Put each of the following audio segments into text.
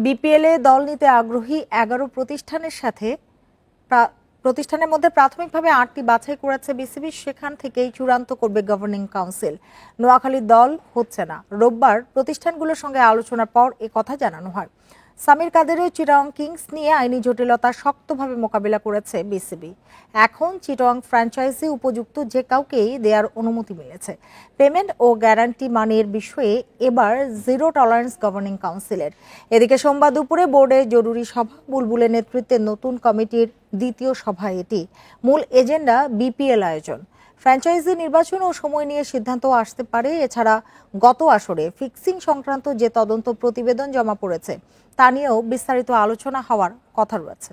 বিপিএলে দল নিতে আগ্রহী 11 প্রতিষ্ঠানের মধ্যে প্রাথমিকভাবে 8টি বাছাই করেছে বিসিবি। সেখান থেকেই চূড়ান্ত করবে গভর্নিং কাউন্সিল। নোয়াখালীর দল হচ্ছে না। রোববার প্রতিষ্ঠানগুলোর সঙ্গে আলোচনার পর কথা জানানো হয়। সামির কাদেরের চিটাগং কিংস নিয়ে আইনি জটিলতা শক্তভাবে মোকাবিলা করেছে বিসিবি। এখন চিটাগং ফ্র্যাঞ্চাইজি উপযুক্ত যে কাউকেই দেওয়ার অনুমতি মিলেছে। পেমেন্ট ও গ্যারান্টি মানের বিষয়ে এবার জিরো টলারেন্স গভর্নিং কাউন্সিলের। এদিকে সোমবার দুপুরে বোর্ডের জরুরি সভা, বুলবুলের নেতৃত্বে নতুন কমিটির দ্বিতীয় সভা এটি। মূল এজেন্ডা বিপিএল আয়োজন, ফ্র্যাঞ্চাইজি নির্বাচন ও সময় নিয়ে সিদ্ধান্ত আসতে পারে। এছাড়া গত আসরে ফিক্সিং সংক্রান্ত যে তদন্ত প্রতিবেদন জমা পড়েছে তা নিয়েও বিস্তারিত আলোচনা হওয়ার কথা রয়েছে।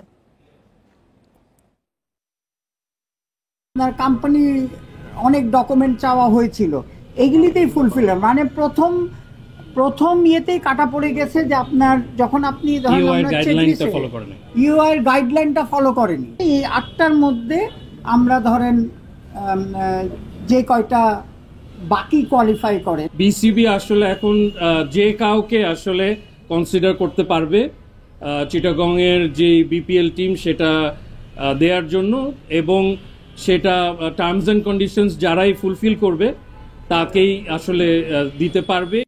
কোম্পানি অনেক ডকুমেন্ট চাওয়া হয়েছিল, এগুলিতেই ফুলফিল, মানে প্রথম ইয়েতেই কাটা পড়ে গেছে যে আপনার যখন আপনি ইউআই গাইডলাইনটা ফলো করেনি। এই 8টার মধ্যে আমরা ধরেন যে কয়টা বাকি কোয়ালিফাই করে, বিসিবি আসলে এখন যে কাউকে আসলে কনসিডার করতে পারবে চিটাগং এর যে বিপিএল টিম সেটা দেওয়ার জন্য, এবং সেটা টার্মস অ্যান্ড কন্ডিশনস যারাই ফুলফিল করবে তাকেই আসলে দিতে পারবে।